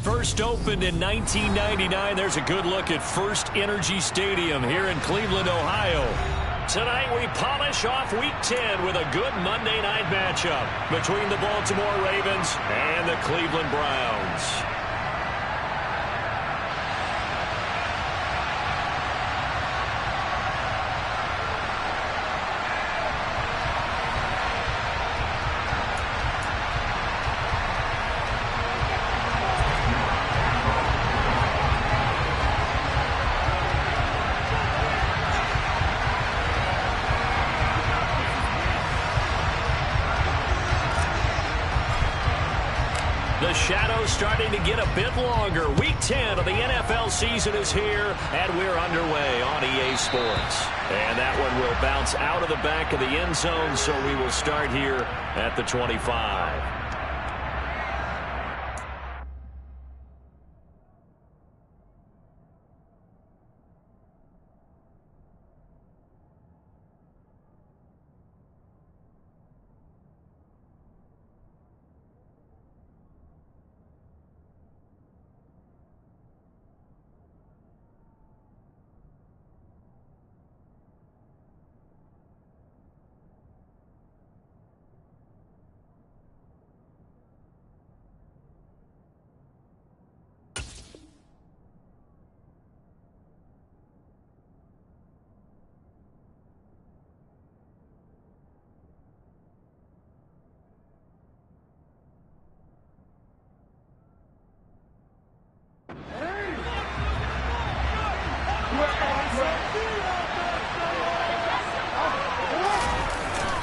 First opened in 1999. There's a good look at First Energy Stadium here in Cleveland, Ohio. Tonight we polish off Week 10 with a good Monday night matchup between the Baltimore Ravens and the Cleveland Browns. The shadow's starting to get a bit longer. Week 10 of the NFL season is here, and we're underway on EA Sports. And that one will bounce out of the back of the end zone, so we will start here at the 25.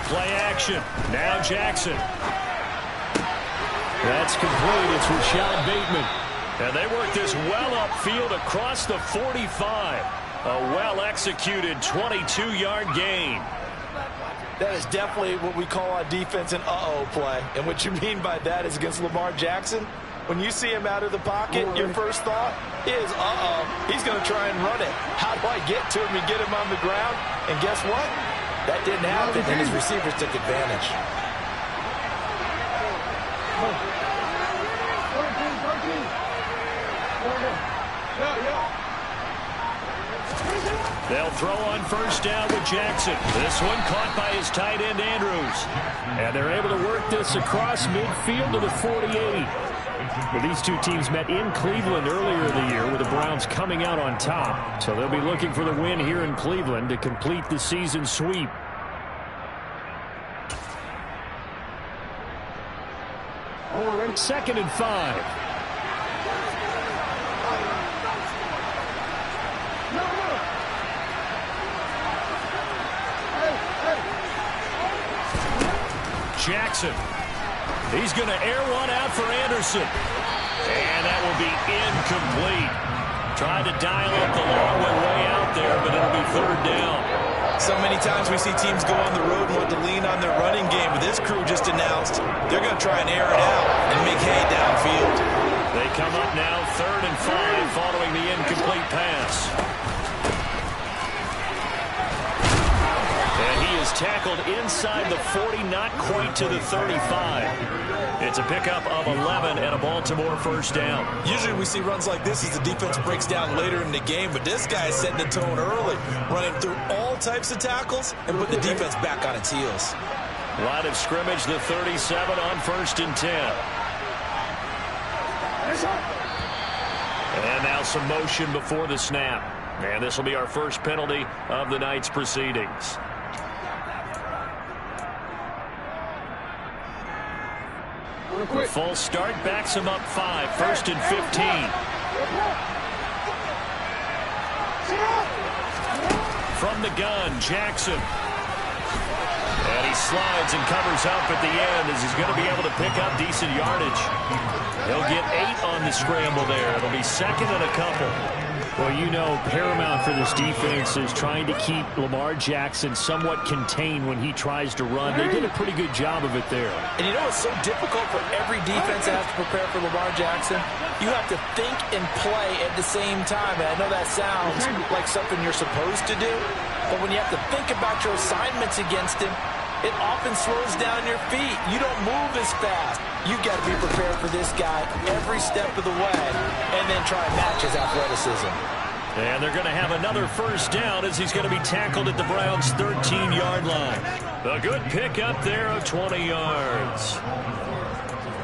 Play action. Now Jackson. That's complete. It's Rashad Bateman. And they work this well upfield across the 45. A well-executed 22-yard gain. That is definitely what we call on defense an uh-oh play. And what you mean by that is against Lamar Jackson, when you see him out of the pocket, your first thought is, uh-oh, he's going to try and run it. How do I get to him and get him on the ground? And guess what? That didn't happen, and his receivers took advantage. They'll throw on first down with Jackson. This one caught by his tight end, Andrews. And they're able to work this across midfield to the 48. Well, these two teams met in Cleveland earlier in the year with the Browns coming out on top. So they'll be looking for the win here in Cleveland to complete the season sweep. Second and 5. Jackson. He's going to air one out for Anderson. And that will be incomplete. Tried to dial up the long one way out there, but it'll be third down. So many times we see teams go on the road and want to lean on their running game, but this crew just announced they're going to try and air it out and make hay downfield. They come up now, 3rd and 5, following the incomplete pass. And he is tackled inside the 40, not quite to the 35. It's a pickup of 11 and a Baltimore first down. Usually we see runs like this as the defense breaks down later in the game, but this guy is setting the tone early, running through all types of tackles and put the defense back on its heels. Line of scrimmage, the 37 on 1st and 10. And now some motion before the snap. And this will be our first penalty of the night's proceedings. The full start backs him up 5, 1st and 15. From the gun, Jackson. And he slides and covers up at the end as he's going to be able to pick up decent yardage. He'll get 8 on the scramble there. It'll be 2nd and a couple. Well, you know, paramount for this defense is trying to keep Lamar Jackson somewhat contained when he tries to run. They did a pretty good job of it there. And you know it's so difficult for every defense that has to prepare for Lamar Jackson? You have to think and play at the same time. And I know that sounds like something you're supposed to do, but when you have to think about your assignments against him, it often slows down your feet. You don't move as fast. You got to be prepared for this guy every step of the way and then try and match his athleticism. And they're going to have another first down as he's going to be tackled at the Browns' 13-yard line. A good pickup there of 20 yards.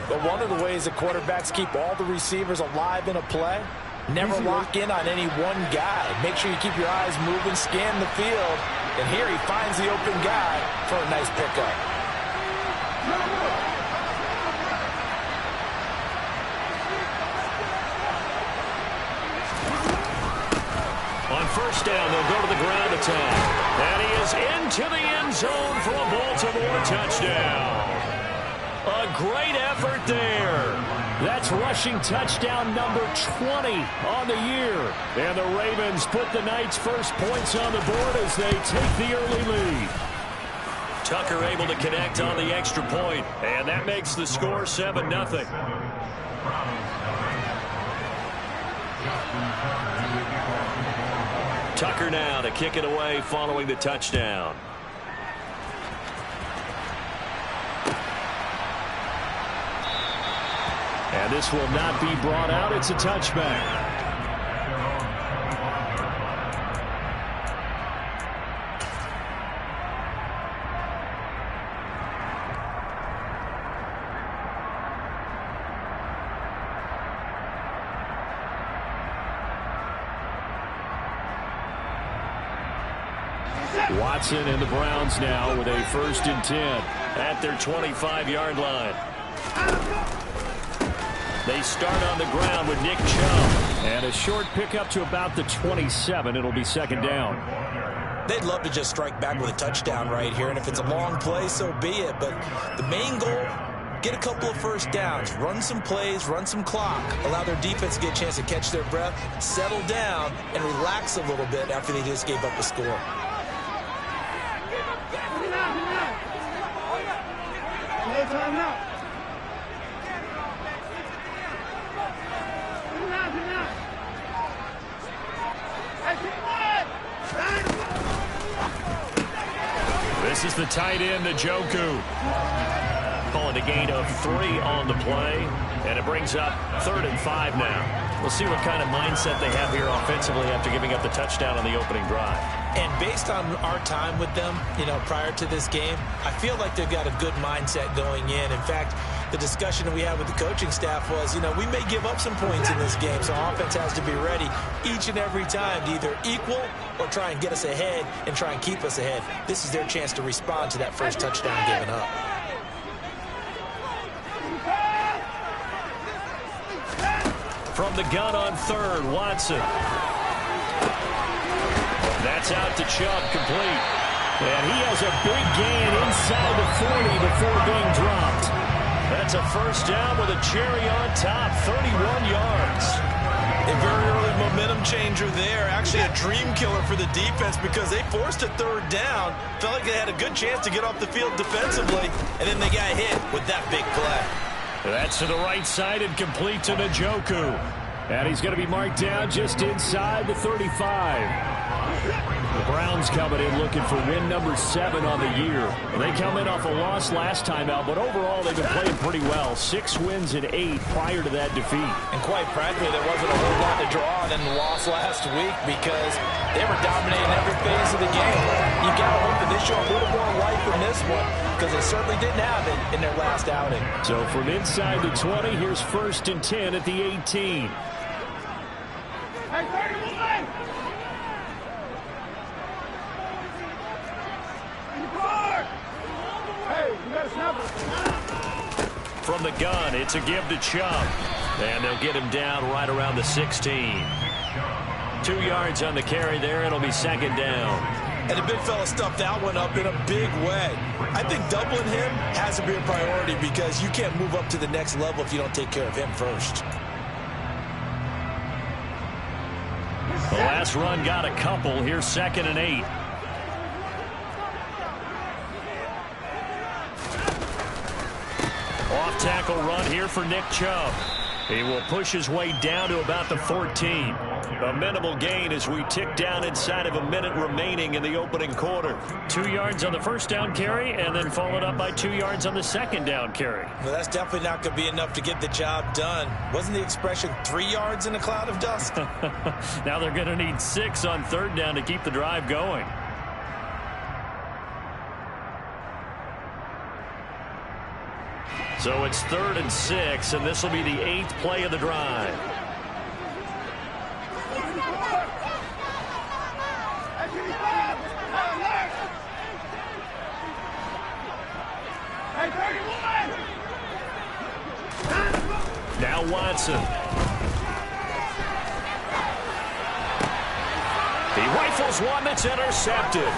But one of the ways that quarterbacks keep all the receivers alive in a play, never lock in on any one guy. Make sure you keep your eyes moving, scan the field. And here he finds the open guy for a nice pickup. On first down, they'll go to the ground attack. And he is into the end zone for a Baltimore touchdown. A great effort there. That's rushing touchdown number 20 on the year. And the Ravens put the Knights' first points on the board as they take the early lead. Tucker able to connect on the extra point, and that makes the score 7-0. Tucker now to kick it away following the touchdown. And this will not be brought out. It's a touchback. Watson and the Browns now with a 1st and 10 at their 25-yard line. They start on the ground with Nick Chubb. And a short pickup to about the 27. It'll be 2nd down. They'd love to just strike back with a touchdown right here. And if it's a long play, so be it. But the main goal, get a couple of first downs, run some plays, run some clock, allow their defense to get a chance to catch their breath, settle down, and relax a little bit after they just gave up a score. This is the tight end, Njoku. Calling a gain of 3 on the play, and it brings up 3rd and 5 now. We'll see what kind of mindset they have here offensively after giving up the touchdown on the opening drive. And based on our time with them, prior to this game, I feel like they've got a good mindset going in. In fact, the discussion that we had with the coaching staff was, we may give up some points in this game, so offense has to be ready each and every time to either equal or try and get us ahead and try and keep us ahead. This is their chance to respond to that first touchdown given up. From the gun on 3rd, Watson. That's out to Chubb, complete. And he has a big gain inside the 40 before being dropped. That's a first down with a cherry on top, 31 yards. A very early momentum changer there. Actually a dream killer for the defense because they forced a 3rd down. Felt like they had a good chance to get off the field defensively, and then they got hit with that big play. That's to the right side and complete to Njoku. And he's going to be marked down just inside the 35. The Browns coming in looking for win number 7 on the year. They come in off a loss last time out, but overall they've been playing pretty well. 6 wins and 8 prior to that defeat. And quite frankly, there wasn't a whole lot to draw on in the loss last week because they were dominating every phase of the game. You got to hope that they show a little more life in this one because they certainly didn't have it in their last outing. So from inside the 20, here's 1st and 10 at the 18. From the gun, it's a give to Chubb. And they'll get him down right around the 16. 2 yards on the carry there. It'll be 2nd down. And the big fella stuffed that one up in a big way. I think doubling him has to be a priority because you can't move up to the next level if you don't take care of him first. The last run got a couple. Here's 2nd and 8. Off-tackle run here for Nick Chubb. He will push his way down to about the 14. A minimal gain as we tick down inside of a minute remaining in the opening quarter. 2 yards on the first down carry and then followed up by 2 yards on the second down carry. Well, that's definitely not going to be enough to get the job done. Wasn't the expression 3 yards in a cloud of dust? Now they're going to need 6 on third down to keep the drive going. So it's 3rd and 6, and this will be the 8th play of the drive. Now Watson. He rifles one that's intercepted.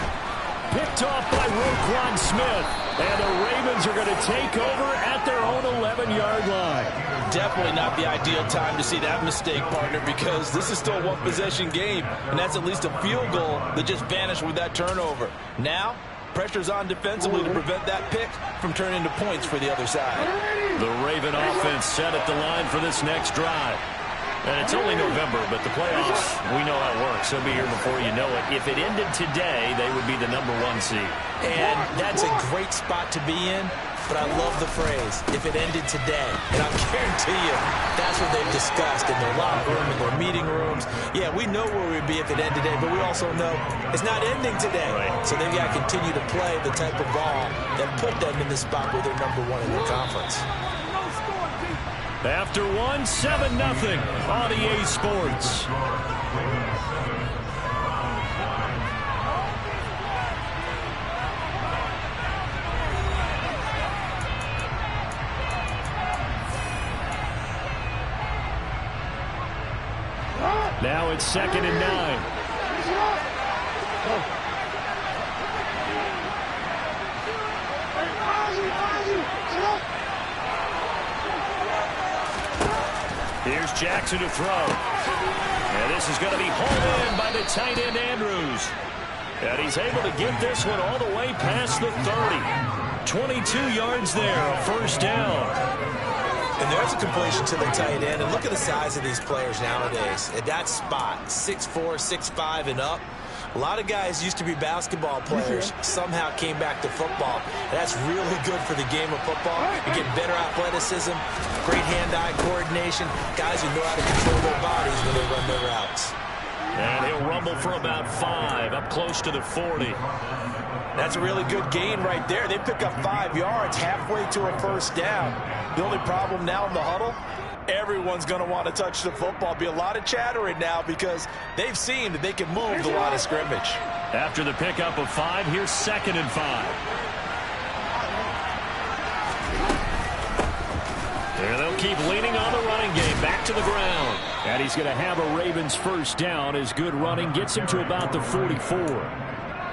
Picked off by Roquan Smith. And the Ravens are going to take over at their own 11-yard line. Definitely not the ideal time to see that mistake, partner, because this is still a one-possession game, and that's at least a field goal that just vanished with that turnover. Now, pressure's on defensively to prevent that pick from turning into points for the other side. The Raven offense set at the line for this next drive. And it's only November, but the playoffs, we know how it works. They'll be here before you know it. If it ended today, they would be the #1 seed. And that's a great spot to be in, but I love the phrase, if it ended today. And I'll guarantee you, that's what they've discussed in their locker room, in their meeting rooms. Yeah, we know where we'd be if it ended today, but we also know it's not ending today. Right. So they've got to continue to play the type of ball that put them in the spot where they're #1 in their conference. After 1, 7-0 on EA Sports. Now it's 2nd and 9. Here's Jackson to throw. And this is going to be hauled in by the tight end Andrews. And he's able to get this one all the way past the 30. 22 yards there, a first down. And there's a completion to the tight end. And look at the size of these players nowadays. At that spot, 6'4", 6'5", and up. A lot of guys used to be basketball players, somehow came back to football. That's really good for the game of football. You get better athleticism, great hand-eye coordination, guys who know how to control their bodies when they run their routes. And he'll rumble for about 5, up close to the 40. That's a really good gain right there. They pick up 5 yards halfway to a first down. The only problem now in the huddle, everyone's going to want to touch the football. Be a lot of chattering now because they've seen that they can move the line of scrimmage. After the pickup of 5, here's 2nd and 5. And they'll keep leaning on the running game. Back to the ground. And he's going to have a Ravens first down as good running gets him to about the 44.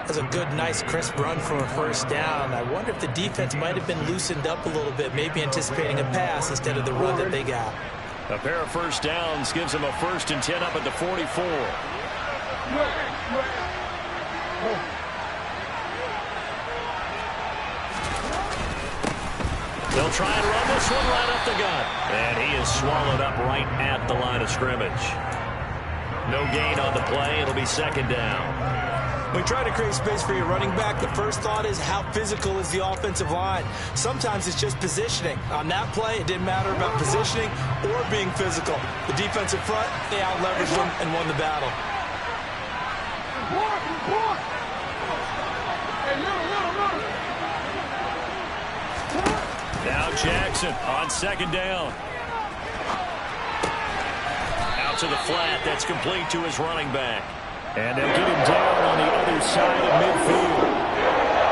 That's a good, nice, crisp run for a first down. I wonder if the defense might have been loosened up a little bit, maybe anticipating a pass instead of the run that they got. A pair of first downs gives them a 1st and 10 up at the 44. They'll try and run this one right up the gut. And he is swallowed up right at the line of scrimmage. No gain on the play. It'll be 2nd down. When you try to create space for your running back, the first thought is how physical is the offensive line. Sometimes it's just positioning. On that play, it didn't matter about positioning or being physical. The defensive front, they out-leveraged them and won the battle. Now Jackson on 2nd down. Out to the flat. That's complete to his running back. And they'll get him down on the other side of midfield.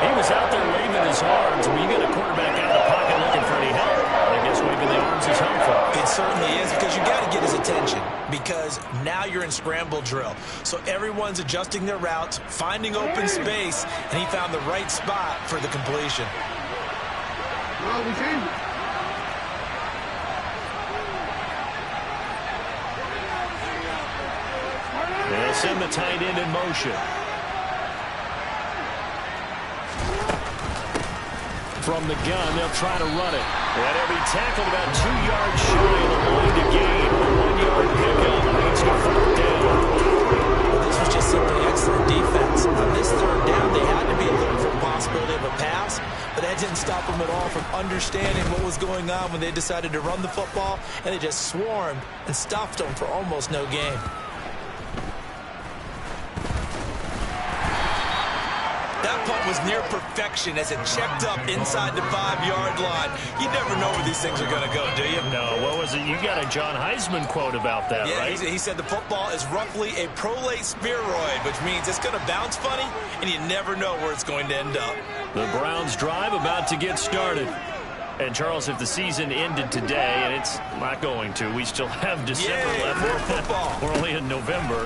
He was out there waving his arms. I mean, you got a quarterback out of the pocket looking for any help. I guess waving the arms is helpful. It certainly is, because you got to get his attention, because now you're in scramble drill. So everyone's adjusting their routes, finding open space, and he found the right spot for the completion. They'll send the tight end in motion. From the gun, they'll try to run it. And he'll be tackled about 2 yards shy of the line to gain. A 1-yard pickup leads to 4th down. just simply excellent defense. On this third down, they had to be alert for the possibility of a pass, but that didn't stop them at all from understanding what was going on when they decided to run the football, and they just swarmed and stuffed them for almost no gain. That punt was near perfection as it checked up inside the 5-yard line. You never know where these things are going to go, do you? No, what was it? You got a John Heisman quote about that, right? Yeah, he said the football is roughly a prolate spheroid, which means it's going to bounce funny, and you never know where it's going to end up. The Browns drive about to get started. And, Charles, if the season ended today, and it's not going to, we still have December left. More football. We're only in November.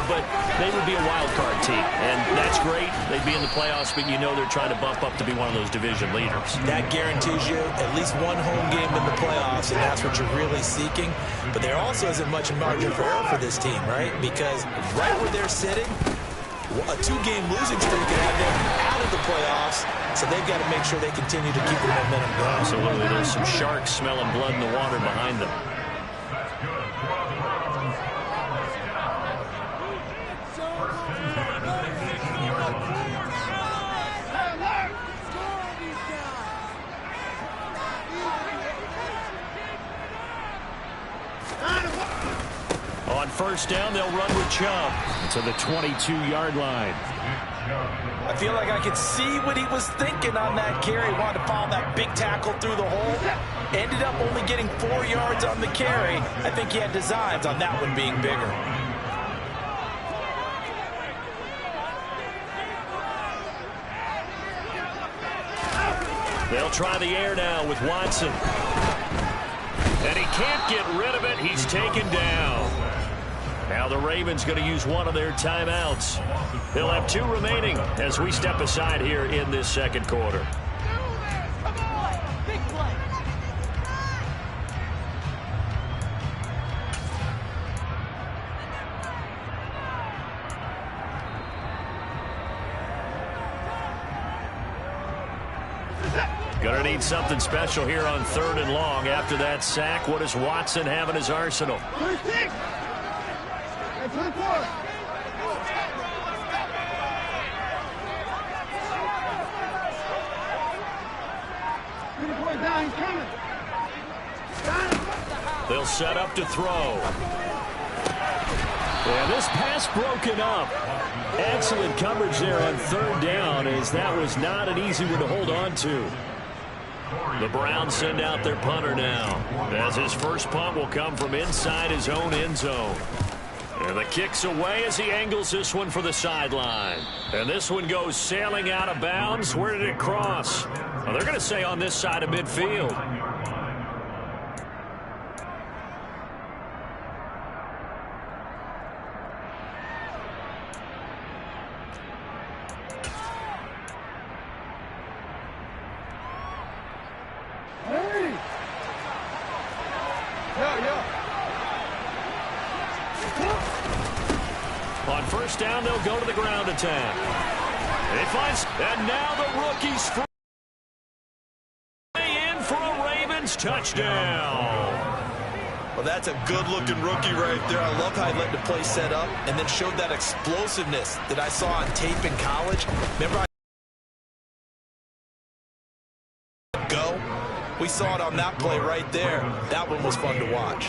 But they would be a wild card team. And that's great. They'd be in the playoffs, but you know they're trying to bump up to be one of those division leaders. That guarantees you at least one home game in the playoffs, and that's what you're really seeking. But there also isn't much margin for error for this team, right? Because right where they're sitting, a 2-game losing streak could have them out of the playoffs, so they've got to make sure they continue to keep the momentum going. Absolutely. There's some sharks smelling blood in the water behind them. On first down, they'll run with Chubb to the 22-yard line. I feel like I could see what he was thinking on that carry. Wanted to follow that big tackle through the hole. Ended up only getting 4 yards on the carry. I think he had designs on that one being bigger. They'll try the air now with Watson. And he can't get rid of it. He's taken down. Now the Ravens going to use one of their timeouts. They'll have 2 remaining as we step aside here in this second quarter. Going to need something special here on 3rd and long. After that sack, what does Watson have in his arsenal? They'll set up to throw. And this pass broken up. Excellent coverage there on 3rd down, as that was not an easy one to hold on to. The Browns send out their punter now, as his first punt will come from inside his own end zone. And the kick's away as he angles this one for the sideline. And this one goes sailing out of bounds. Where did it cross? Well, they're going to say on this side of midfield. On first down, they'll go to the ground attack. And now the rookie's free in for a Ravens touchdown. Well, that's a good-looking rookie right there. I love how he let the play set up and then showed that explosiveness that I saw on tape in college. Remember we saw it on that play right there. That one was fun to watch.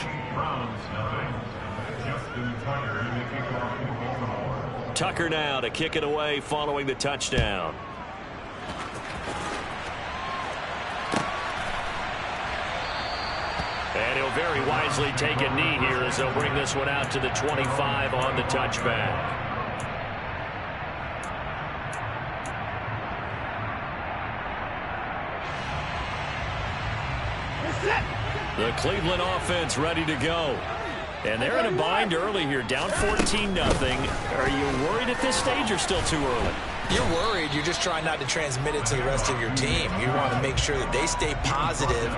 Tucker now to kick it away following the touchdown. And he'll very wisely take a knee here as they'll bring this one out to the 25 on the touchback. The Cleveland offense ready to go. And they're in a bind early here, down 14-0. Are you worried at this stage or still too early? You're worried. You're just trying not to transmit it to the rest of your team. You want to make sure that they stay positive,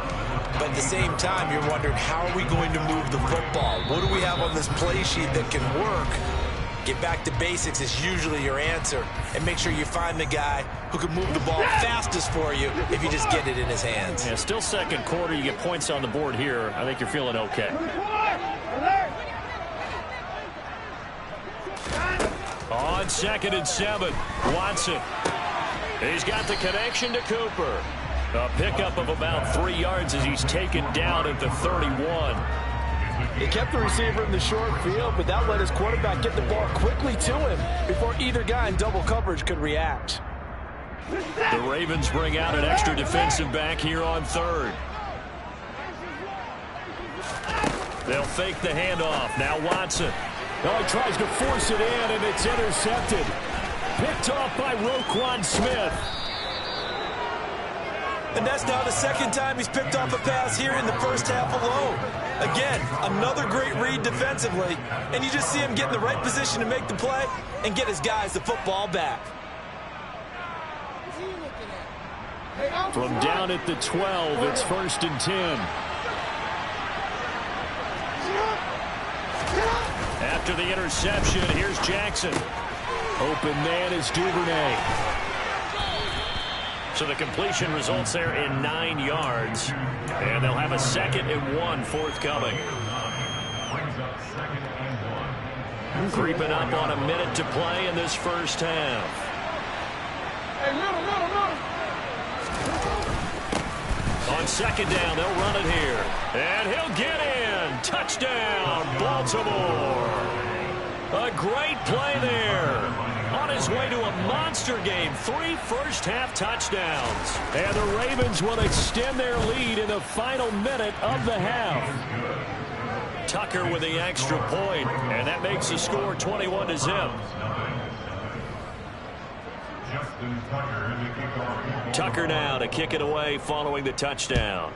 but at the same time, you're wondering, how are we going to move the football? What do we have on this play sheet that can work? Get back to basics is usually your answer, and make sure you find the guy who can move the ball fastest for you if you just get it in his hands. Yeah, still second quarter. You get points on the board here. I think you're feeling okay. on 2nd and 7. Watson. He's got the connection to Cooper. A pickup of about 3 yards as he's taken down at the 31. He kept the receiver in the short field, but that let his quarterback get the ball quickly to him before either guy in double coverage could react. The Ravens bring out an extra defensive back here on 3rd. They'll fake the handoff. Now Watson. Oh, he tries to force it in, and it's intercepted. Picked off by Roquan Smith. And that's now the 2nd time he's picked off a pass here in the first half alone. Again, another great read defensively, and you just see him get in the right position to make the play and get his guys the football back. From down at the 12, it's 1st and 10. After the interception, here's Jackson. Open man is Duvernay. So the completion results there in 9 yards. And they'll have a 2nd and 1 forthcoming. Creeping up on a minute to play in this first half. On 2nd down, they'll run it here. And he'll get in. Touchdown, Baltimore. A great play there. On his way to a monster game, 3 first-half touchdowns. And the Ravens will extend their lead in the final minute of the half. Tucker with the extra point, and that makes the score 21-0. Tucker now to kick it away following the touchdown.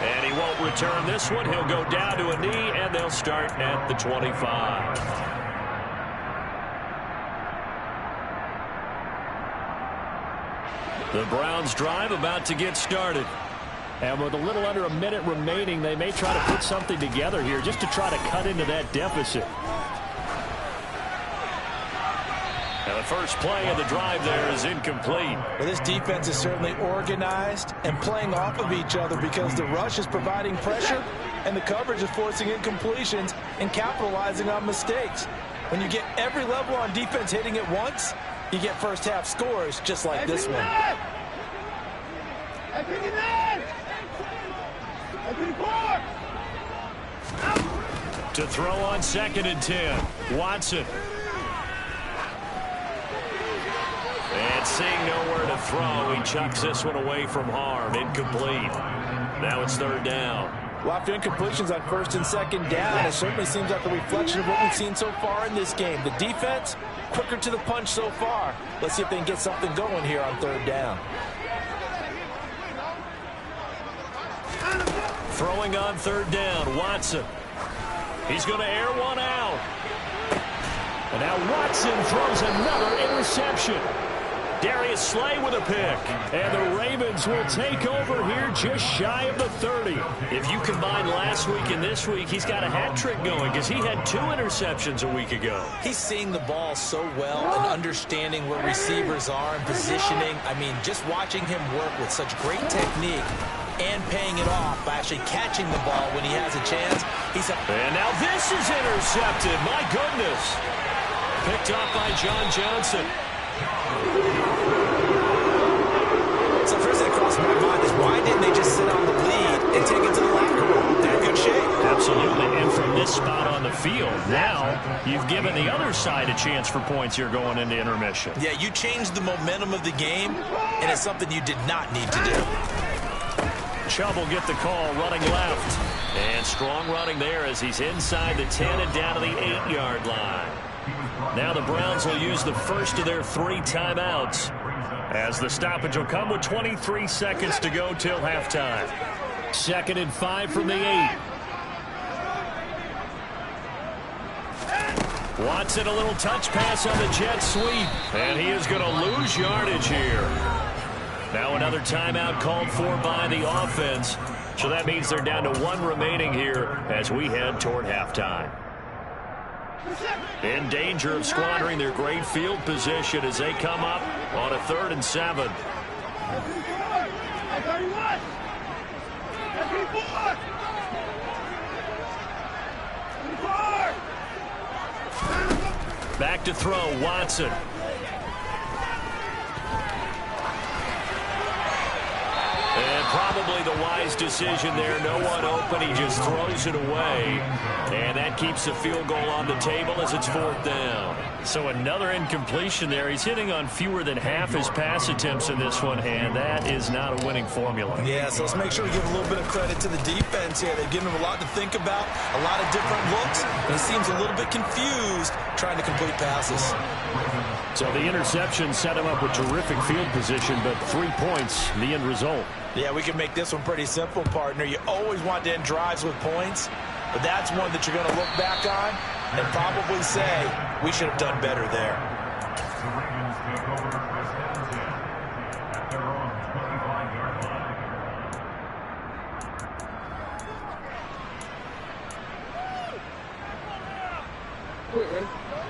And he won't return this one. He'll go down to a knee, and they'll start at the 25. The Browns drive about to get started. And with a little under a minute remaining, they may try to put something together here just to try to cut into that deficit. Now the first play of the drive there is incomplete. Well, this defense is certainly organized and playing off of each other because the rush is providing pressure and the coverage is forcing incompletions and capitalizing on mistakes. When you get every level on defense hitting it once, you get first half scores just like this one. To throw on 2nd and 10. Watson. And seeing nowhere to throw, he chucks this one away from harm. Incomplete. Now it's 3rd down. Well, after incompletions on 1st and 2nd down, it certainly seems like a reflection of what we've seen so far in this game. The defense, quicker to the punch so far. Let's see if they can get something going here on 3rd down. Throwing on 3rd down, Watson. He's going to air one out. And now Watson throws another interception. Darius Slay with a pick. And the Ravens will take over here just shy of the 30. If you combine last week and this week, he's got a hat trick going because he had 2 interceptions a week ago. He's seeing the ball so well and understanding where receivers are and positioning. I mean, just watching him work with such great technique and paying it off by actually catching the ball when he has a chance. And now this is intercepted. My goodness. Picked up by John Johnson. So first thing that crossed my mind is why didn't they just sit on the lead and take it to the locker room? They're in good shape. Absolutely. And from this spot on the field, now you've given the other side a chance for points here going into intermission. Yeah, you changed the momentum of the game, and it's something you did not need to do. Chubb will get the call running left. And strong running there as he's inside the 10 and down to the 8-yard line. Now the Browns will use the first of their 3 timeouts as the stoppage will come with 23 seconds to go till halftime. 2nd and 5 from the 8. Watson, a little touch pass on the jet sweep. And he is going to lose yardage here. Now another timeout called for by the offense. So that means they're down to 1 remaining here as we head toward halftime. In danger of squandering their great field position as they come up on a 3rd and 7. Back to throw, Watson. And probably the wise decision there. No one open. He just throws it away. And that keeps the field goal on the table as it's 4th down. So another incompletion there. He's hitting on fewer than half his pass attempts in this one, and that is not a winning formula. Yeah, so let's make sure we give a little bit of credit to the defense here. They've given him a lot to think about, a lot of different looks, and he seems a little bit confused trying to complete passes. So the interception set him up with terrific field position, but 3 points, the end result. Yeah, we can make this one pretty simple, partner. You always want to end drives with points, but that's one that you're going to look back on and probably say, we should have done better there.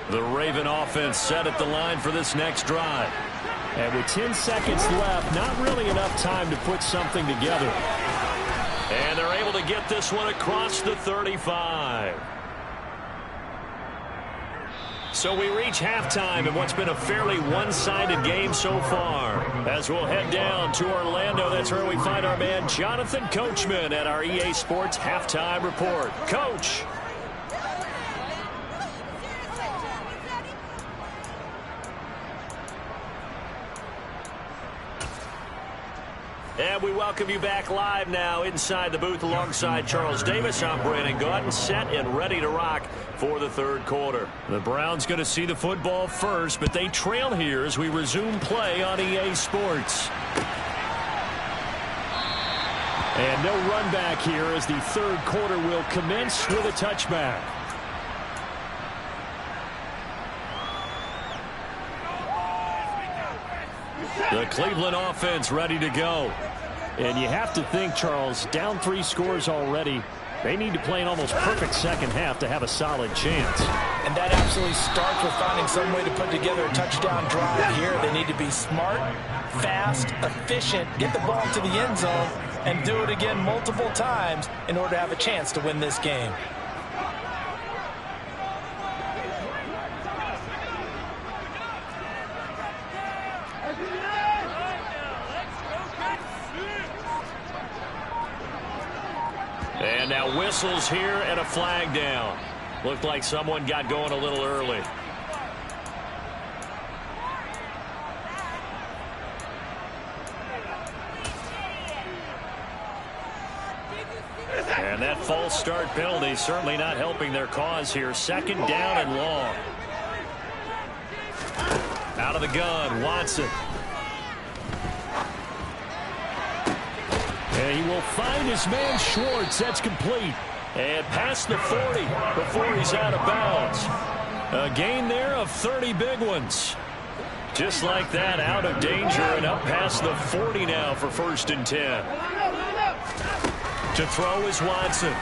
The Raven offense set at the line for this next drive. And with 10 seconds left, not really enough time to put something together. And they're able to get this one across the 35. So we reach halftime in what's been a fairly one-sided game so far. As we'll head down to Orlando, that's where we find our man Jonathan Coachman at our EA Sports Halftime Report. Coach. And we welcome you back live now inside the booth alongside Charles Davis. I'm Brandon Gaudin, set and ready to rock for the third quarter. The Browns going to see the football first, but they trail here as we resume play on EA Sports. And no run back here as the third quarter will commence with a touchback. The Cleveland offense ready to go. And you have to think, Charles, down 3 scores already. They need to play an almost perfect second half to have a solid chance. And that absolutely starts with finding some way to put together a touchdown drive here. They need to be smart, fast, efficient, get the ball to the end zone, and do it again multiple times in order to have a chance to win this game. And now whistles here and a flag down. Looked like someone got going a little early. And that false start penalty certainly not helping their cause here. 2nd down and long. Out of the gun, Watson. And he will find his man Schwartz. That's complete. And past the 40 before he's out of bounds. A gain there of 30 big ones. Just like that, out of danger and up past the 40 now for 1st and 10. To throw is Watson.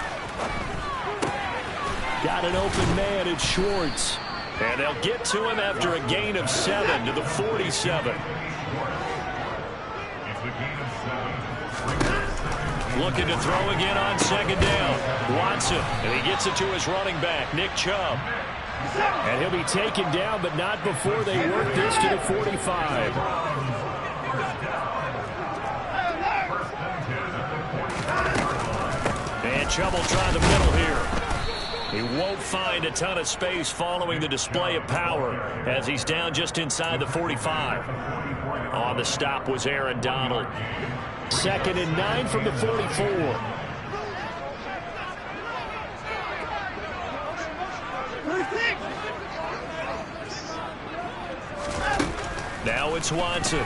Got an open man, it's Schwartz. And they'll get to him after a gain of 7 to the 47. Looking to throw again on 2nd down. Watson, and he gets it to his running back, Nick Chubb. And he'll be taken down, but not before they work this to the 45. And Chubb will try the middle here. He won't find a ton of space following the display of power as he's down just inside the 45. On the stop was Aaron Donald. 2nd and 9 from the 44. Now it's Watson.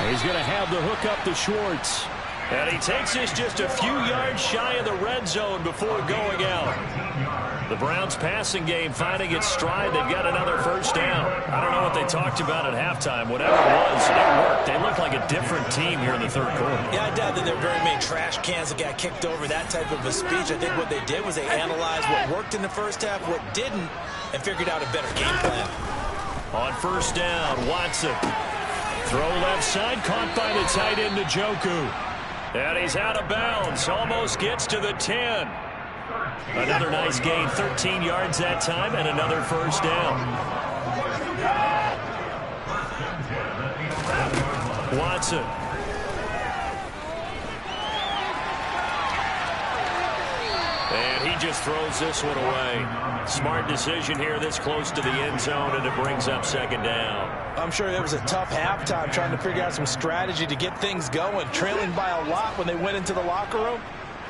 He's going to have the hook up to Schwartz. And he takes this just a few yards shy of the red zone before going out. The Browns passing game finding its stride. They've got another 1st down. I don't know what they talked about at halftime. Whatever it was, it worked. They look like a different team here in the 3rd quarter. Yeah, I doubt that there are very many trash cans that got kicked over, that type of a speech. I think what they did was they analyzed what worked in the 1st half, what didn't, and figured out a better game plan. On 1st down, Watson. Throw left side, caught by the tight end Njoku. And he's out of bounds, almost gets to the 10. Another nice gain, 13 yards that time, and another first down. Watson. And he just throws this one away. Smart decision here this close to the end zone, and it brings up second down. I'm sure it was a tough halftime trying to figure out some strategy to get things going, trailing by a lot when they went into the locker room.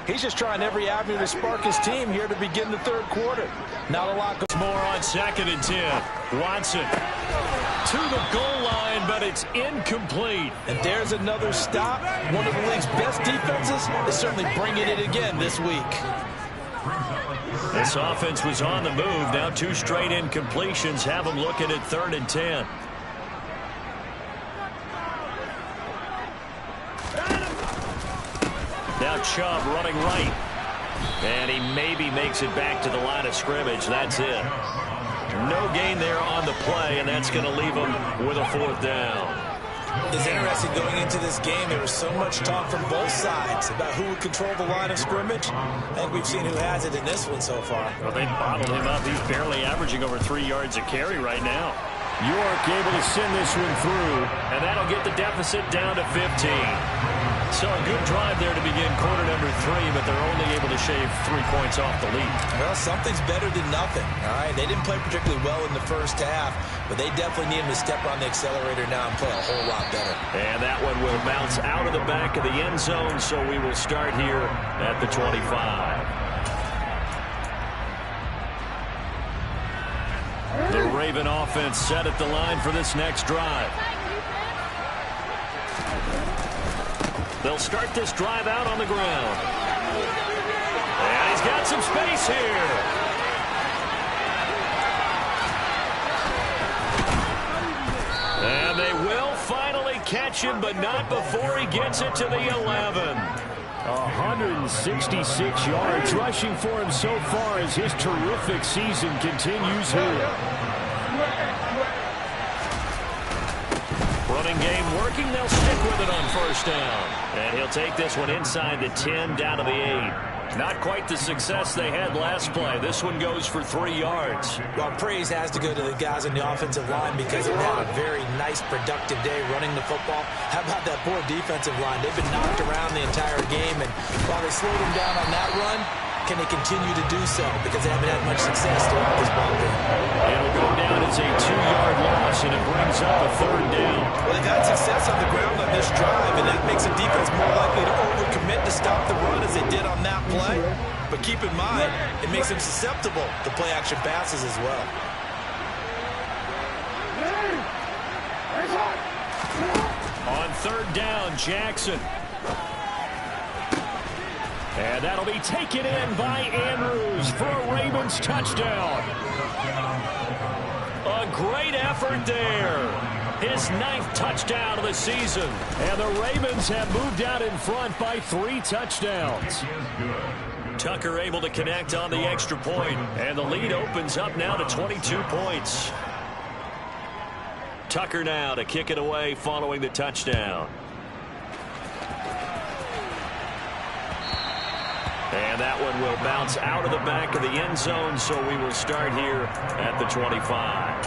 He's just trying every avenue to spark his team here to begin the third quarter. Not a lot. More on 2nd and 10. Watson to the goal line, but it's incomplete. And there's another stop. One of the league's best defenses is certainly bringing it again this week. This offense was on the move. Now 2 straight incompletions have them looking at 3rd and 10. Now Chubb running right. And he maybe makes it back to the line of scrimmage. That's it. No gain there on the play, and that's going to leave him with a 4th down. It's interesting going into this game. There was so much talk from both sides about who would control the line of scrimmage. I think we've seen who has it in this one so far. Well, they bottled him up. He's barely averaging over 3 yards a carry right now. York able to send this one through, and that'll get the deficit down to 15. So a good drive there to begin quarter number 3, but they're only able to shave 3 points off the lead. Well, something's better than nothing. All right, they didn't play particularly well in the first half, but they definitely need him to step on the accelerator now and play a whole lot better. And that one will bounce out of the back of the end zone, so we will start here at the 25. The Raven offense set at the line for this next drive. They'll start this drive out on the ground. And he's got some space here. And they will finally catch him, but not before he gets it to the 11. 166 yards rushing for him so far as his terrific season continues here. Running game working. They'll stick with it on first down. And he'll take this one inside the 10, down to the 8. Not quite the success they had last play. This one goes for 3 yards. Well, praise has to go to the guys on the offensive line because they've had a very nice, productive day running the football. How about that poor defensive line? They've been knocked around the entire game, and while they slowed them down on that run, can they continue to do so? Because they haven't had much success throughout this ball game. It'll go down as a 2-yard loss, and it brings up a 3rd down. Well, they've had success on the ground on this drive, and that makes the defense more likely to overcommit to stop the run as they did on that play. But keep in mind, it makes them susceptible to play-action passes as well. On 3rd down, Jackson. And that'll be taken in by Andrews for a Ravens touchdown. A great effort there. His 9th touchdown of the season. And the Ravens have moved out in front by 3 touchdowns. Tucker able to connect on the extra point. And the lead opens up now to 22 points. Tucker now to kick it away following the touchdown. And that one will bounce out of the back of the end zone, so we will start here at the 25.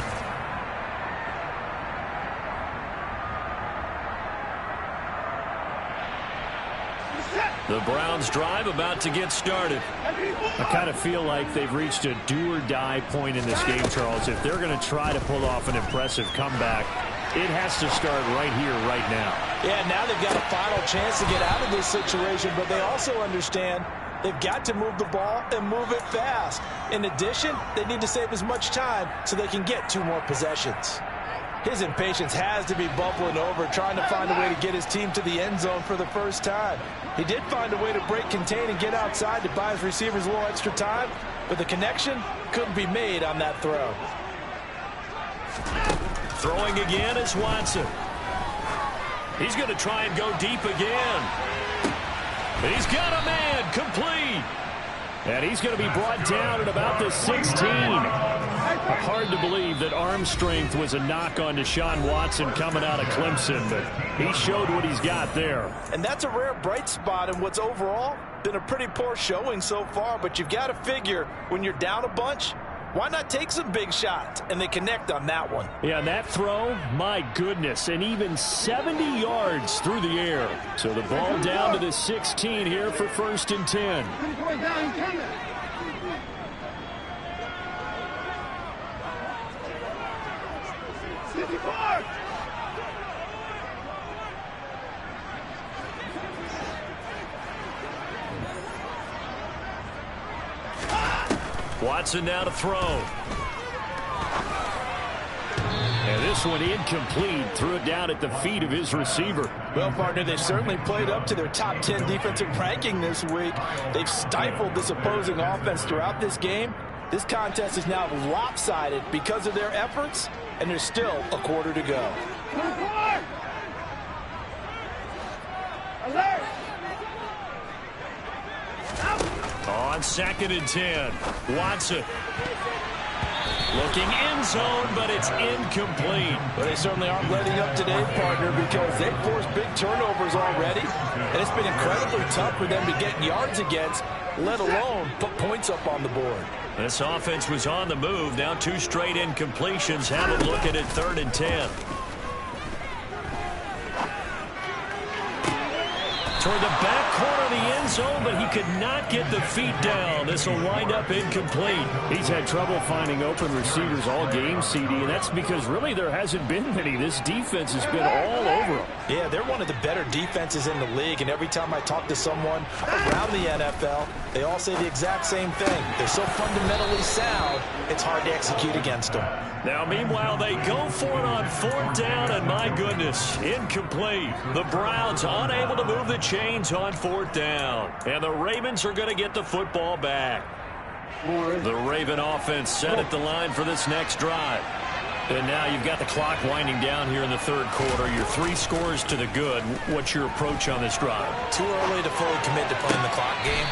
The Browns drive about to get started. I kind of feel like they've reached a do-or-die point in this game, Charles. If they're going to try to pull off an impressive comeback, it has to start right here, right now. Yeah, now they've got a final chance to get out of this situation, but they also understand they've got to move the ball and move it fast. In addition, they need to save as much time so they can get 2 more possessions. His impatience has to be bubbling over, trying to find a way to get his team to the end zone for the first time. He did find a way to break contain and get outside to buy his receivers a little extra time, but the connection couldn't be made on that throw. Throwing again is Watson. He's going to try and go deep again. He's got a man, complete. And he's going to be brought down at about the 16. Hard to believe that arm strength was a knock on Deshaun Watson coming out of Clemson, but he showed what he's got there. And that's a rare bright spot in what's overall been a pretty poor showing so far, but you've got to figure when you're down a bunch, why not take some big shots? And they connect on that one. Yeah, and that throw, my goodness, and even 70 yards through the air. So the ball down to the 16 here for 1st and 10. Watson now to throw. And this one incomplete. Threw it down at the feet of his receiver. Well, partner, they've certainly played up to their top 10 defensive ranking this week. They've stifled this opposing offense throughout this game. This contest is now lopsided because of their efforts, and there's still a quarter to go. Alert! On 2nd and 10, Watson looking end zone, but it's incomplete. But they certainly aren't letting up today, partner, because they've forced big turnovers already, and it's been incredibly tough for them to get yards against, let alone put points up on the board. This offense was on the move. Now 2 straight incompletions. Have them looking at 3rd and 10. Toward the back corner of the end zone, but he could not get the feet down. This will wind up incomplete. He's had trouble finding open receivers all game, CD, and that's because really there hasn't been many. This defense has been all over them. Yeah, they're one of the better defenses in the league, and every time I talk to someone around the NFL, they all say the exact same thing. They're so fundamentally sound, it's hard to execute against them. Now, meanwhile, they go for it on 4th down, and my goodness, incomplete. The Browns unable to move the chains on 4th down, and the Ravens are going to get the football back. The Raven offense set at the line for this next drive. And now you've got the clock winding down here in the 3rd quarter. You're 3 scores to the good. What's your approach on this drive? Too early to fully commit to playing the clock game.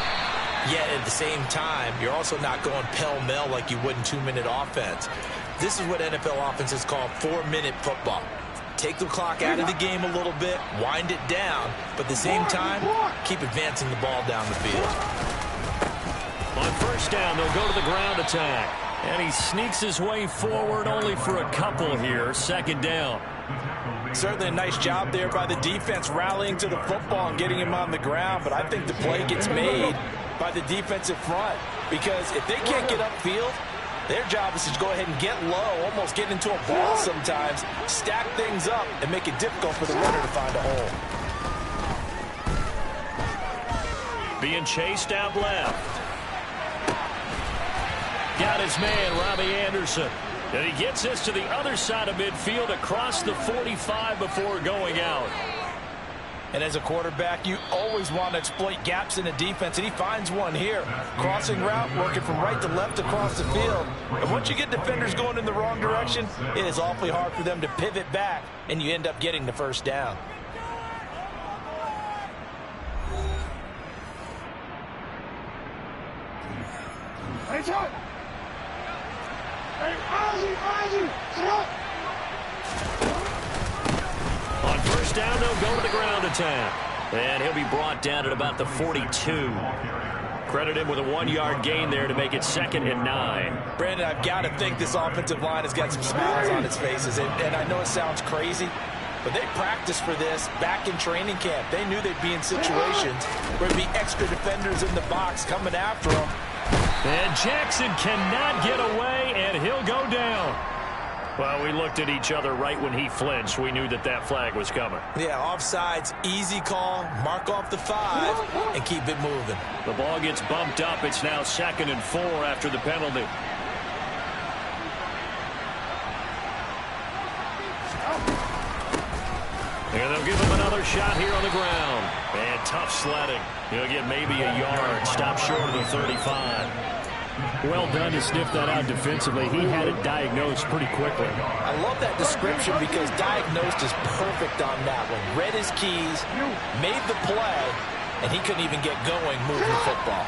Yet at the same time, you're also not going pell-mell like you would in 2-minute offense. This is what NFL offenses call 4-minute football. Take the clock out of the game a little bit, wind it down, but at the same time, keep advancing the ball down the field. On 1st down, they'll go to the ground attack. And he sneaks his way forward only for a couple here. 2nd down. Certainly a nice job there by the defense rallying to the football and getting him on the ground, but I think the play gets made by the defensive front because if they can't get upfield, their job is to go ahead and get low, almost get into a ball sometimes, stack things up, and make it difficult for the runner to find a hole. Being chased out left. Got his man, Robbie Anderson. And he gets this to the other side of midfield across the 45 before going out. And as a quarterback, you always want to exploit gaps in the defense, and he finds one here. Crossing route, working from right to left across the field. And once you get defenders going in the wrong direction, it is awfully hard for them to pivot back, and you end up getting the 1st down. Hey, Chuck! Hey, Ozzy! On 1st down, they'll go to the ground attack. And he'll be brought down at about the 42. Credit him with a 1-yard gain there to make it 2nd and 9. Brandon, I've got to think this offensive line has got some smiles on its faces. And I know it sounds crazy, but they practiced for this back in training camp. They knew they'd be in situations where there'd be extra defenders in the box coming after them. And Jackson cannot get away, and he'll go down. Well, we looked at each other right when he flinched. We knew that that flag was coming. Yeah, offsides, easy call, mark off the 5, and keep it moving. The ball gets bumped up. It's now 2nd and 4 after the penalty. And they'll give him another shot here on the ground. And tough sledding. He'll get maybe a yard. Stop short of the 35. Well done to sniff that out defensively. He had it diagnosed pretty quickly. I love that description because diagnosed is perfect on that one. Read his keys, made the play, and he couldn't even get going moving the football.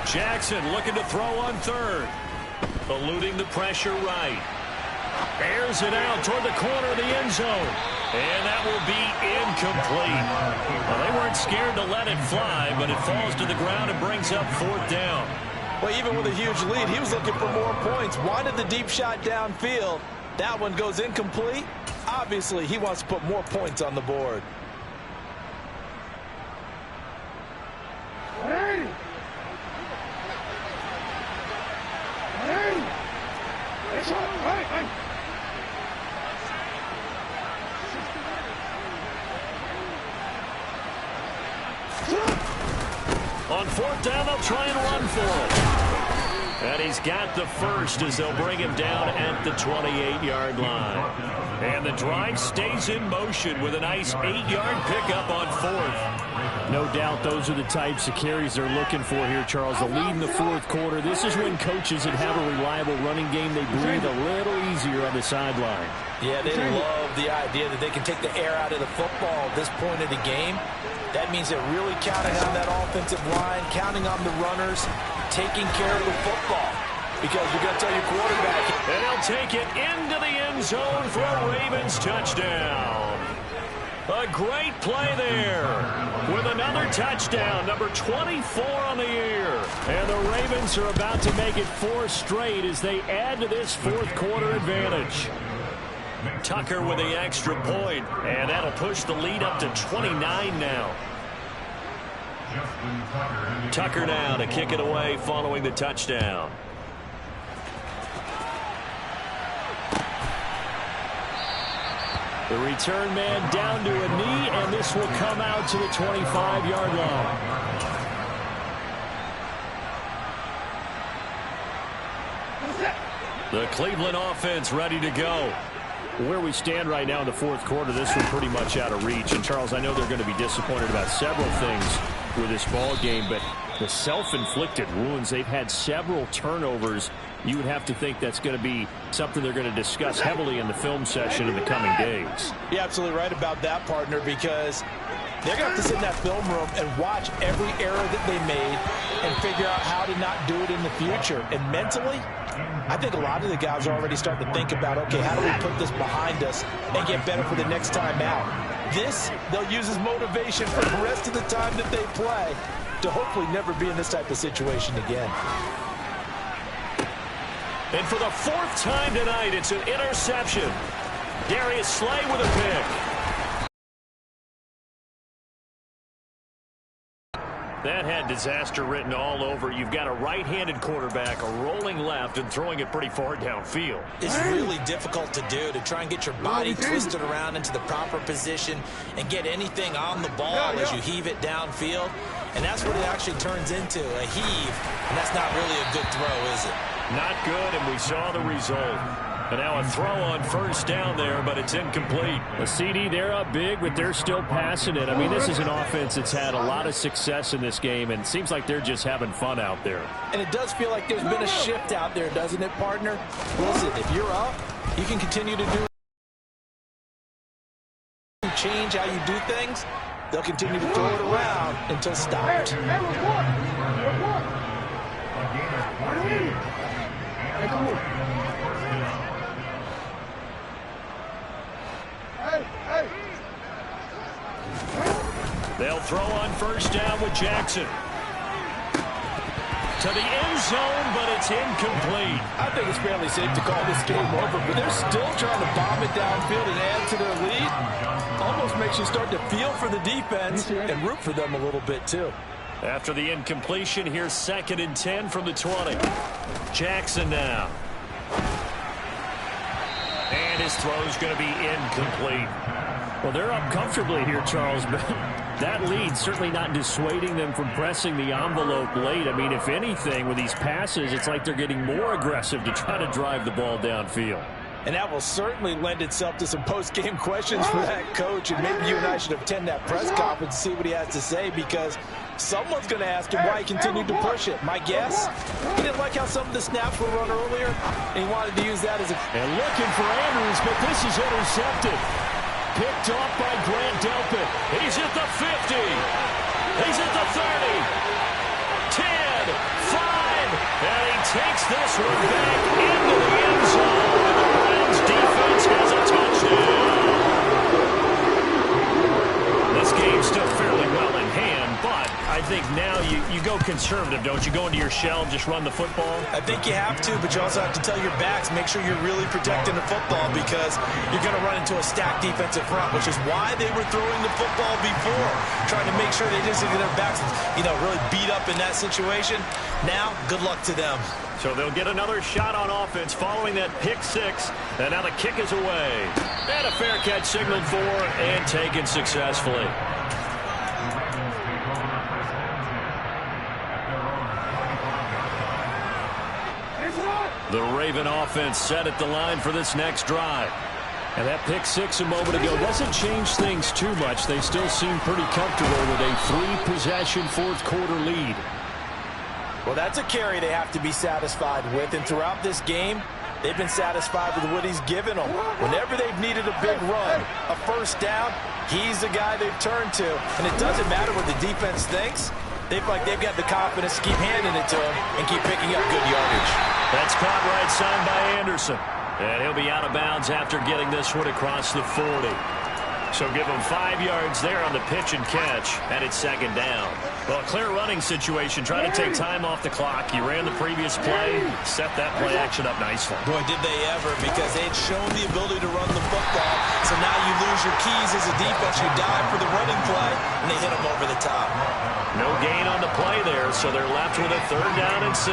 Jackson looking to throw on 3rd. Eluding the pressure right. Airs it out toward the corner of the end zone. And that will be incomplete. Well, they weren't scared to let it fly, but it falls to the ground and brings up 4th down. Well, even with a huge lead, he was looking for more points. Wanted the deep shot downfield. That one goes incomplete. Obviously, he wants to put more points on the board. Hey! Hey! It's all right. On 4th down, they'll try and run for it. And he's got the first as they'll bring him down at the 28-yard line. And the drive stays in motion with a nice 8-yard pickup on 4th. No doubt those are the types of carries they're looking for here, Charles. The lead in the 4th quarter. This is when coaches that have a reliable running game, they breathe a little easier on the sideline. Yeah, they love the idea that they can take the air out of the football at this point of the game. That means they're really counting on that offensive line, counting on the runners, taking care of the football. Because you're going to tell your quarterback. And he'll take it into the end zone for a Ravens touchdown. A great play there with another touchdown, number 24 on the year. And the Ravens are about to make it 4 straight as they add to this 4th quarter advantage. Tucker with the extra point, and that'll push the lead up to 29 now. Tucker now to kick it away following the touchdown. The return man down to a knee, and this will come out to the 25-yard line. The Cleveland offense ready to go. Where we stand right now in the 4th quarter, this one pretty much out of reach. And, Charles, I know they're going to be disappointed about several things with this ball game, but the self-inflicted wounds, they've had several turnovers. You would have to think that's going to be something they're going to discuss heavily in the film session in the coming days. You're absolutely right about that, partner, because they're going to have to sit in that film room and watch every error that they made and figure out how to not do it in the future. And mentally, I think a lot of the guys are already starting to think about, okay, how do we put this behind us and get better for the next time out? This, they'll use as motivation for the rest of the time that they play to hopefully never be in this type of situation again. And for the 4th time tonight, it's an interception. Darius Slay with a pick. That had disaster written all over. You've got a right-handed quarterback, a rolling left, and throwing it pretty far downfield. It's really difficult to do, to try and get your body twisted around into the proper position and get anything on the ball as you heave it downfield. And that's what it actually turns into, a heave. And that's not really a good throw, is it? Not good, and we saw the result. And now a throw on 1st down there, but it's incomplete. The CD, they're up big, but they're still passing it. I mean, this is an offense that's had a lot of success in this game, and it seems like they're just having fun out there. And it does feel like there's been a shift out there, doesn't it, partner? Listen, if you're up, you can continue to change how you do things. They'll continue to throw it around until stopped. Hey, come on. They'll throw on 1st down with Jackson. To the end zone, but it's incomplete. I think it's fairly safe to call this game over, but they're still trying to bomb it downfield and add to their lead. Almost makes you start to feel for the defense and root for them a little bit, too. After the incompletion, here's 2nd and 10 from the 20. Jackson now. And his throw's going to be incomplete. Well, they're up comfortably here, Charles, but that lead certainly not dissuading them from pressing the envelope late. I mean, if anything, with these passes, it's like they're getting more aggressive to try to drive the ball downfield. And that will certainly lend itself to some post-game questions for that coach. And maybe you and I should attend that press conference and see what he has to say, because someone's going to ask him why he continued to push it. My guess, he didn't like how some of the snaps were run earlier, and he wanted to use that as a... And looking for Andrews, but this is intercepted. Picked off by Grant Delpit. He's at the 50. He's at the 30. 10, 5, And he takes this one back into the end zone. And the Browns defense has a touchdown. This game's still fairly well in hand, but I think now you go conservative, don't you? Go into your shell and just run the football? I think you have to, but you also have to tell your backs, make sure you're really protecting the football because you're going to run into a stacked defensive front, which is why they were throwing the football before, trying to make sure they just get their backs, really beat up in that situation. Now, good luck to them. So they'll get another shot on offense following that pick six. And now the kick is away. And a fair catch signaled for and taken successfully. The Raven offense set at the line for this next drive. And that pick six a moment ago doesn't change things too much. They still seem pretty comfortable with a three-possession fourth-quarter lead. Well, that's a carry they have to be satisfied with. And throughout this game, they've been satisfied with what he's given them. Whenever they've needed a big run, a first down, he's the guy they've turned to. And it doesn't matter what the defense thinks. They feel like they've got the confidence to keep handing it to him and keep picking up good yardage. That's caught right side by Anderson. And he'll be out of bounds after getting this one across the 40. So give him 5 yards there on the pitch and catch, and it's second down. Well, a clear running situation, trying to take time off the clock. You ran the previous play, set that play action up nicely. Boy, did they ever, because they had shown the ability to run the football. So now you lose your keys as a defense. You dive for the running play, and they hit them over the top. No gain on the play there, so they're left with a third down and 6.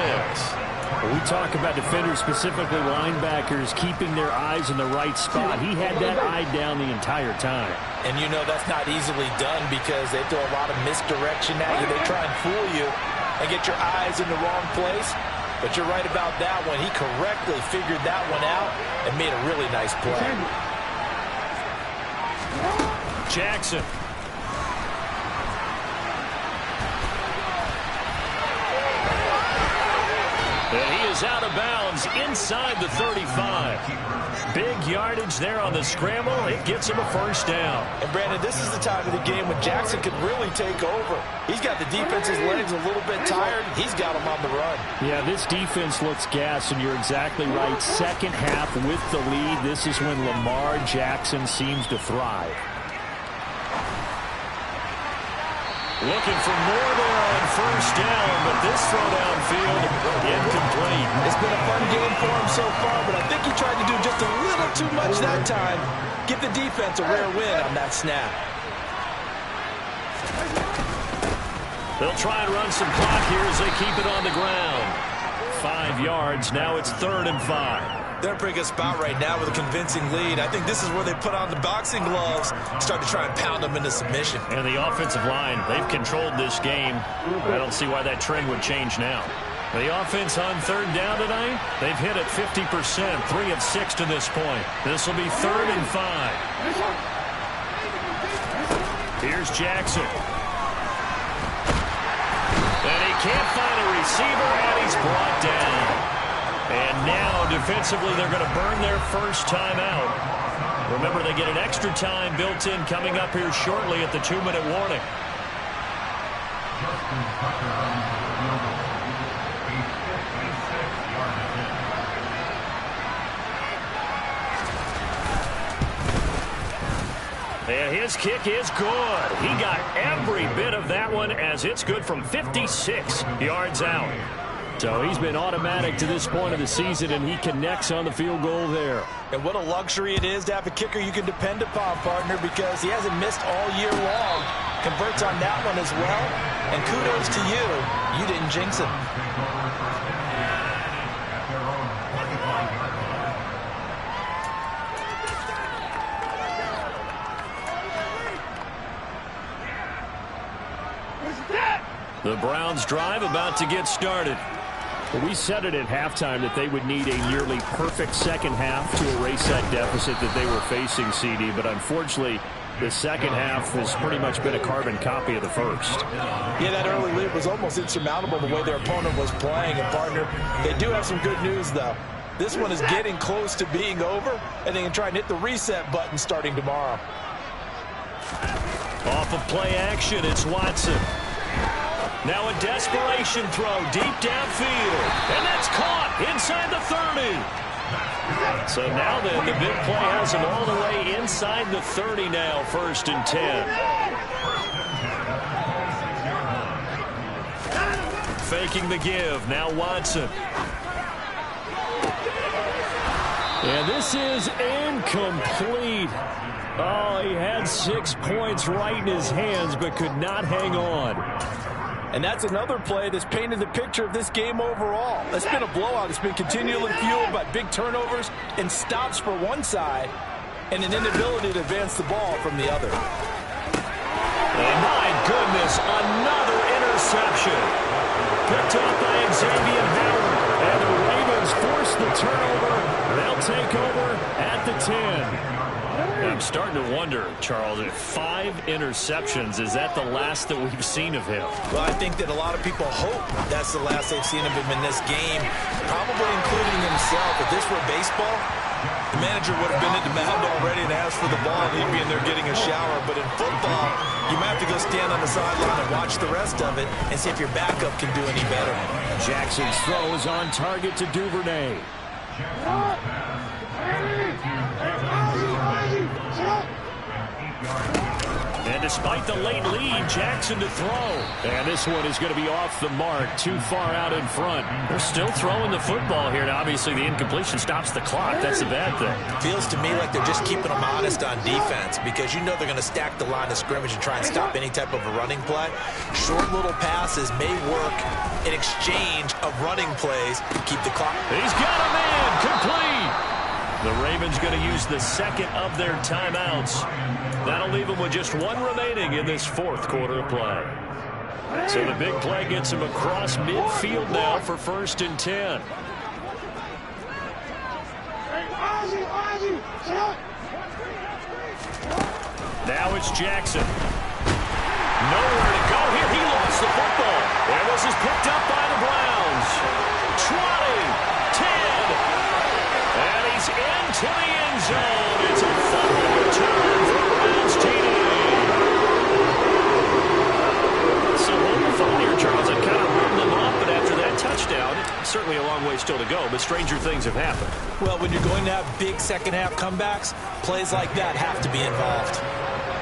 We talk about defenders, specifically linebackers, keeping their eyes in the right spot. He had that eye down the entire time. And that's not easily done because they throw a lot of misdirection at you. They try and fool you and get your eyes in the wrong place. But you're right about that one. He correctly figured that one out and made a really nice play. Jackson. And he is out of bounds inside the 35. Big yardage there on the scramble. It gets him a first down. And, Brandon, this is the time of the game when Jackson could really take over. He's got the defense's legs a little bit tired. He's got them on the run. Yeah, this defense looks gassed, and you're exactly right. Second half with the lead. This is when Lamar Jackson seems to thrive. Looking for more there on first down, but this throw downfield incomplete. It's been a fun game for him so far, but I think he tried to do just a little too much that time. Give the defense a rare win on that snap. They'll try and run some clock here as they keep it on the ground. 5 yards. Now it's 3rd and 5. They're in a pretty good spot right now with a convincing lead. I think this is where they put on the boxing gloves and start to try and pound them into submission. And the offensive line, they've controlled this game. I don't see why that trend would change now. The offense on 3rd down tonight, they've hit it 50%, 3 of 6 to this point. This will be 3rd and 5. Here's Jackson. And he can't find a receiver, and he's brought down. And now, defensively, they're going to burn their first time out. Remember, they get an extra time built in coming up here shortly at the 2-minute warning. And his kick is good. He got every bit of that one as it's good from 56 yards out. So he's been automatic to this point of the season, and he connects on the field goal there. And what a luxury it is to have a kicker you can depend upon, partner, because he hasn't missed all year long. Converts on that one as well. And kudos to you. You didn't jinx him. The Browns drive about to get started. We said it at halftime that they would need a nearly perfect second half to erase that deficit that they were facing, CD, but unfortunately the second half has pretty much been a carbon copy of the first. Yeah, that early lead was almost insurmountable the way their opponent was playing. And, partner, they do have some good news, though. This one is getting close to being over, and they can try and hit the reset button starting tomorrow. Off of play action, it's Watson. Now a desperation throw deep downfield. And that's caught inside the 30. So now the big play has him all the way inside the 30 now, 1st and 10. Faking the give. Now Watson. And this is incomplete. Oh, he had 6 points right in his hands, but could not hang on. And that's another play that's painted the picture of this game overall. It's been a blowout. It's been continually fueled by big turnovers and stops for one side and an inability to advance the ball from the other. And my goodness, another interception. Picked off by Xavier Howard. And the Ravens force the turnover. They'll take over at the 10. I'm starting to wonder, Charles, if 5 interceptions, is that the last that we've seen of him? Well, I think that a lot of people hope that's the last they've seen of him in this game, probably including himself. If this were baseball, the manager would have been at the mound already and asked for the ball, and he'd be in there getting a shower. But in football, you might have to go stand on the sideline and watch the rest of it and see if your backup can do any better. Jackson's throw is on target to Duvernay. And despite the late lead, Jackson to throw. And this one is going to be off the mark, too far out in front. They're still throwing the football here. Now, obviously, the incompletion stops the clock. That's a bad thing. Feels to me like they're just keeping them honest on defense because you know they're going to stack the line of scrimmage and try and stop any type of a running play. Short little passes may work in exchange of running plays to keep the clock. He's got a man complete. The Ravens going to use the second of their timeouts. That'll leave them with just 1 remaining in this 4th quarter of play. So the big play gets him across midfield now for 1st and 10. Now it's Jackson. Nowhere to go here. He lost the football. And this is picked up by the Browns. 20, 10. And he's into the end zone. It's a fumble return for the Browns TD. So hoping fun here, Charles. I've kind of written them off, but after that touchdown, certainly a long way still to go, but stranger things have happened. Well, when you're going to have big second-half comebacks, plays like that have to be involved.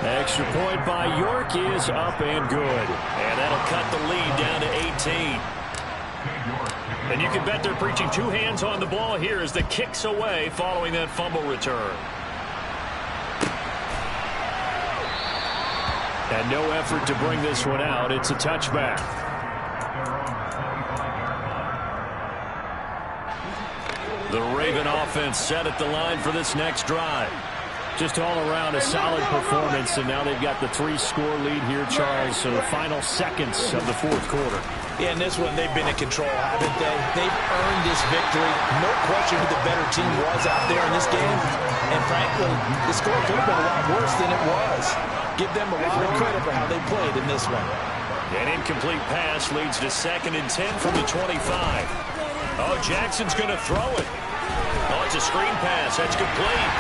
Extra point by York is up and good. And that'll cut the lead down to 18. And you can bet they're preaching 2 hands on the ball here as the kick's away following that fumble return. And no effort to bring this one out. It's a touchback. The Raven offense set at the line for this next drive. Just all around a solid performance, and now they've got the 3-score lead here, Charles. So the final seconds of the 4th quarter. Yeah, in this one, they've been in control, haven't they? They've earned this victory. No question who the better team was out there in this game. And frankly, the score could have been a lot worse than it was. Give them a lot of credit for how they played in this one. An incomplete pass leads to 2nd and 10 from the 25. Oh, Jackson's going to throw it. Oh, it's a screen pass. That's complete.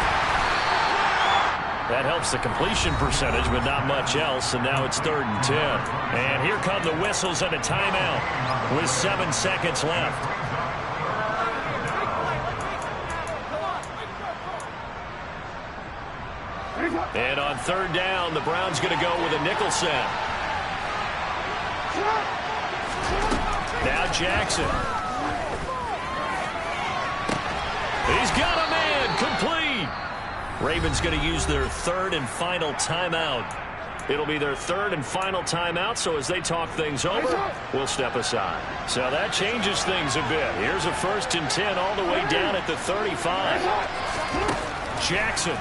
That helps the completion percentage, but not much else. And now it's 3rd and 10. And here come the whistles and a timeout with 7 seconds left. And on 3rd down, the Browns going to go with a nickel set. Now Jackson. He's got a man complete. Ravens going to use their 3rd and final timeout. It'll be their 3rd and final timeout, so as they talk things over, we'll step aside. So that changes things a bit. Here's a 1st and 10 all the way down at the 35. Jackson.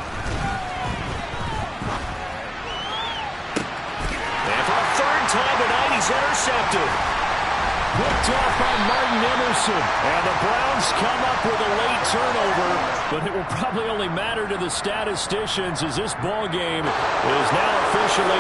And for a 3rd time tonight, he's intercepted. Picked off by Martin Emerson. And the Browns come up with a late turnover, but it will probably only matter to the statisticians as this ball game is now officially